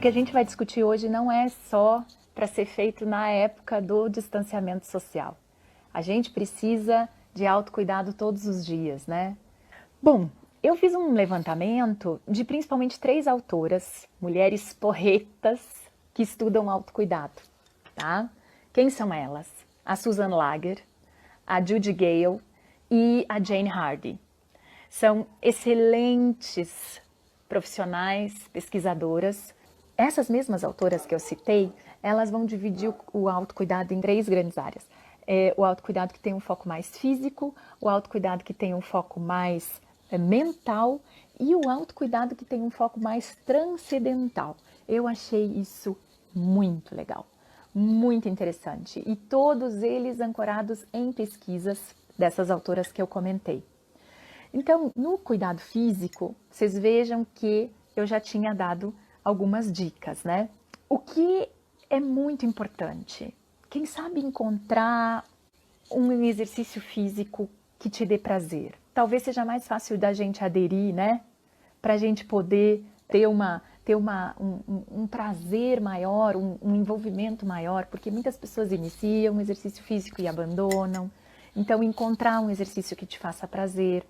que a gente vai discutir hoje não é só para ser feito na época do distanciamento social. A gente precisa de autocuidado todos os dias, né? Bom, eu fiz um levantamento de principalmente 3 autoras, mulheres porretas, que estudam autocuidado, tá? Quem são elas? A Susan Lager, a Judy Gale e a Jane Hardy. São excelentes profissionais, pesquisadoras. Essas mesmas autoras que eu citei, elas vão dividir o autocuidado em 3 grandes áreas. O autocuidado que tem um foco mais físico, o autocuidado que tem um foco mais mental e o autocuidado que tem um foco mais transcendental. Eu achei isso muito legal, muito interessante. E todos eles ancorados em pesquisas dessas autoras que eu comentei. Então, no cuidado físico, vocês vejam que eu já tinha dado algumas dicas, né? O que é muito importante? Quem sabe encontrar um exercício físico que te dê prazer. Talvez seja mais fácil da gente aderir, né? Para a gente poder ter um prazer maior, um envolvimento maior, porque muitas pessoas iniciam um exercício físico e abandonam. Então, encontrar um exercício que te faça prazer.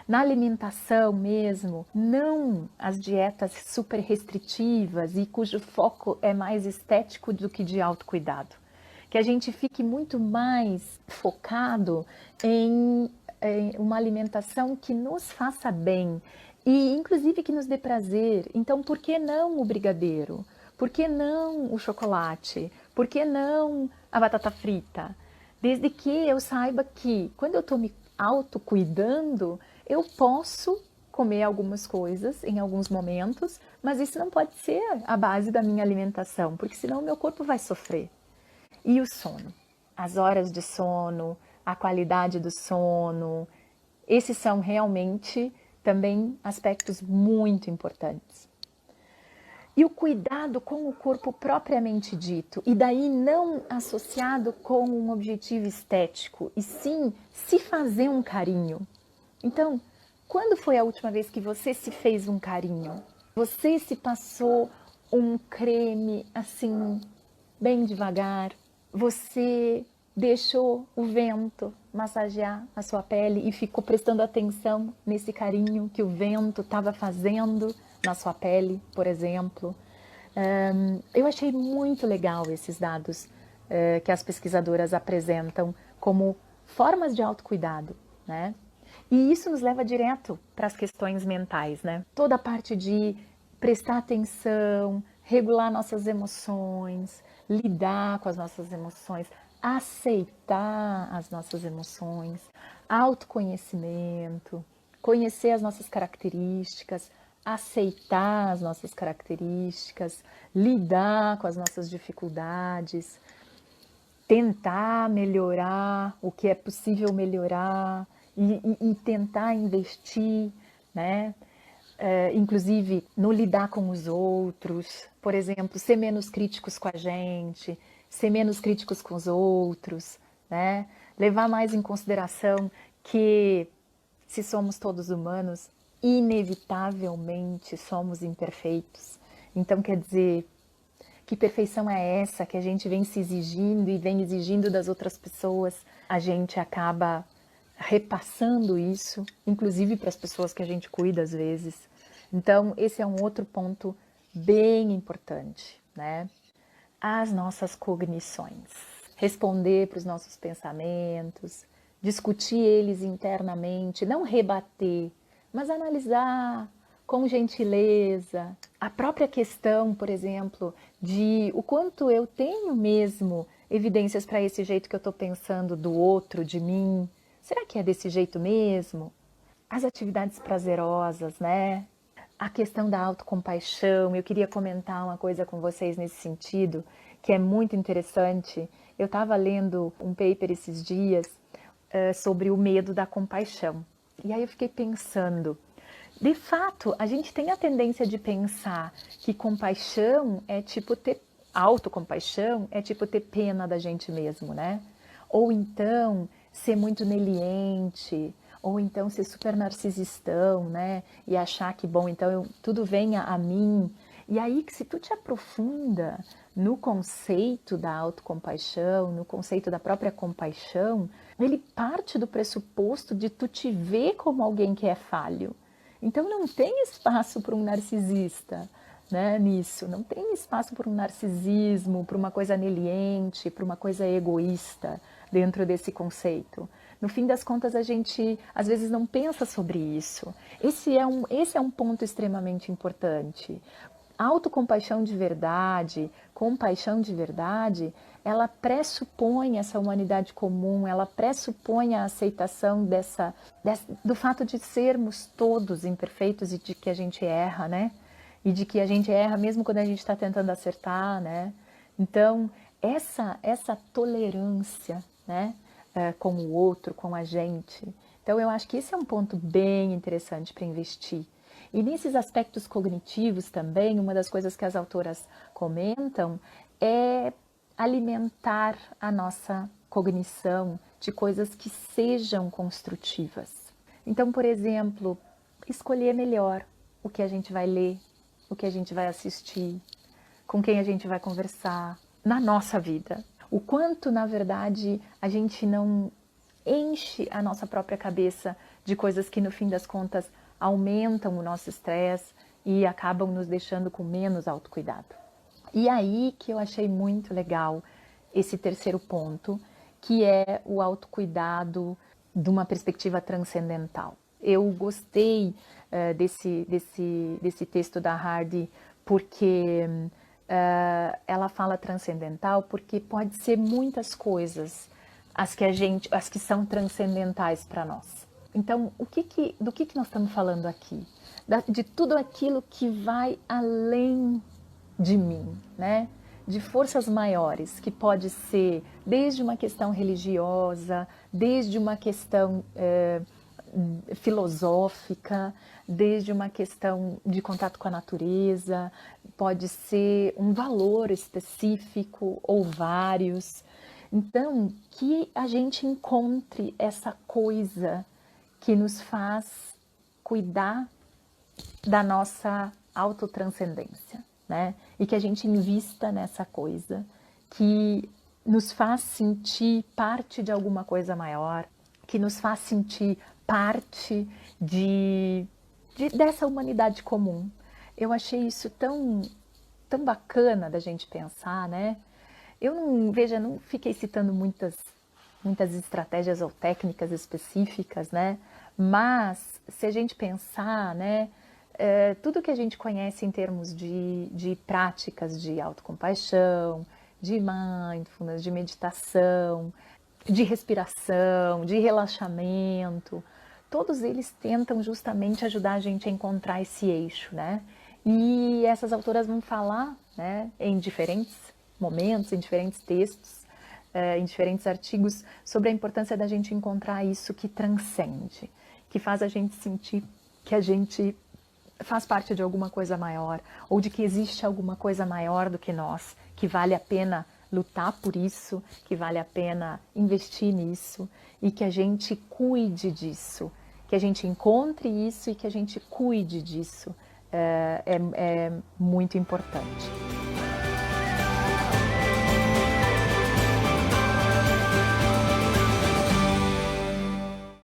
Na alimentação mesmo, não as dietas super restritivas e cujo foco é mais estético do que de autocuidado. Que a gente fique muito mais focado em uma alimentação que nos faça bem e inclusive que nos dê prazer. Então, por que não o brigadeiro? Por que não o chocolate? Por que não a batata frita? Desde que eu saiba que quando eu estou me autocuidando, eu posso comer algumas coisas em alguns momentos, mas isso não pode ser a base da minha alimentação, porque senão o meu corpo vai sofrer. E o sono? As horas de sono, a qualidade do sono, esses são realmente também aspectos muito importantes. E o cuidado com o corpo propriamente dito, e daí não associado com um objetivo estético, e sim se fazer um carinho. Então, quando foi a última vez que você se fez um carinho? Você se passou um creme assim, bem devagar? Você deixou o vento massagear a sua pele e ficou prestando atenção nesse carinho que o vento estava fazendo na sua pele, por exemplo? Eu achei muito legal esses dados que as pesquisadoras apresentam como formas de autocuidado, né? E isso nos leva direto para as questões mentais, né? Toda a parte de prestar atenção, regular nossas emoções, lidar com as nossas emoções, aceitar as nossas emoções, autoconhecimento, conhecer as nossas características, aceitar as nossas características, lidar com as nossas dificuldades, tentar melhorar o que é possível melhorar e tentar investir, né? Inclusive no lidar com os outros, por exemplo, ser menos críticos com a gente, ser menos críticos com os outros, né? Levar mais em consideração que se somos todos humanos, inevitavelmente somos imperfeitos. Então, quer dizer, que perfeição é essa que a gente vem se exigindo e vem exigindo das outras pessoas? A gente acaba repassando isso, inclusive para as pessoas que a gente cuida às vezes. Então, esse é um outro ponto bem importante, né? As nossas cognições. Responder para os nossos pensamentos, discutir eles internamente, não rebater, mas analisar com gentileza. A própria questão, por exemplo, de o quanto eu tenho mesmo evidências para esse jeito que eu estou pensando do outro, de mim. Será que é desse jeito mesmo? As atividades prazerosas, né? A questão da autocompaixão, eu queria comentar uma coisa com vocês nesse sentido, que é muito interessante. Eu estava lendo um paper esses dias sobre o medo da compaixão. E aí eu fiquei pensando, de fato, a gente tem a tendência de pensar que compaixão é tipo ter autocompaixão, é tipo ter pena da gente mesmo, né? Ou então ser muito neliente, ou então ser super narcisistão, né? E achar que, bom, então tudo venha a mim. E aí que se tu te aprofunda no conceito da autocompaixão, no conceito da própria compaixão, ele parte do pressuposto de tu te ver como alguém que é falho. Então não tem espaço para um narcisista, né, nisso, não tem espaço para um narcisismo, para uma coisa aneliente, para uma coisa egoísta dentro desse conceito. No fim das contas, a gente às vezes não pensa sobre isso. Esse é um ponto extremamente importante. Autocompaixão de verdade, compaixão de verdade, ela pressupõe essa humanidade comum, ela pressupõe a aceitação do fato de sermos todos imperfeitos e de que a gente erra, né? E de que a gente erra mesmo quando a gente está tentando acertar, né? Então, essa tolerância, né? Com o outro, com a gente. Então, eu acho que esse é um ponto bem interessante para investir. E nesses aspectos cognitivos também, uma das coisas que as autoras comentam é alimentar a nossa cognição de coisas que sejam construtivas. Então, por exemplo, escolher melhor o que a gente vai ler, o que a gente vai assistir, com quem a gente vai conversar na nossa vida. O quanto, na verdade, a gente não enche a nossa própria cabeça de coisas que, no fim das contas, aumentam o nosso estresse e acabam nos deixando com menos autocuidado. E aí que eu achei muito legal esse terceiro ponto, que é o autocuidado de uma perspectiva transcendental. Eu gostei desse texto da Hardy porque ela fala transcendental porque pode ser muitas coisas as que são transcendentais para nós. Então, do que nós estamos falando aqui? De tudo aquilo que vai além de mim, né? De forças maiores, que pode ser desde uma questão religiosa, desde uma questão filosófica, desde uma questão de contato com a natureza, pode ser um valor específico ou vários. Então, que a gente encontre essa coisa que nos faz cuidar da nossa autotranscendência, né? E que a gente invista nessa coisa que nos faz sentir parte de alguma coisa maior, que nos faz sentir parte dessa humanidade comum. Eu achei isso tão bacana da gente pensar, né? Eu não fiquei citando muitas estratégias ou técnicas específicas, né? Mas se a gente pensar, né, tudo que a gente conhece em termos de práticas de autocompaixão, de mindfulness, de meditação, de respiração, de relaxamento, todos eles tentam justamente ajudar a gente a encontrar esse eixo, né? E essas autoras vão falar, né, em diferentes momentos, em diferentes textos, em diferentes artigos, sobre a importância da gente encontrar isso que transcende, que faz a gente sentir que a gente faz parte de alguma coisa maior, ou de que existe alguma coisa maior do que nós, que vale a pena lutar por isso, que vale a pena investir nisso, e que a gente cuide disso, que a gente encontre isso e que a gente cuide disso. É muito importante.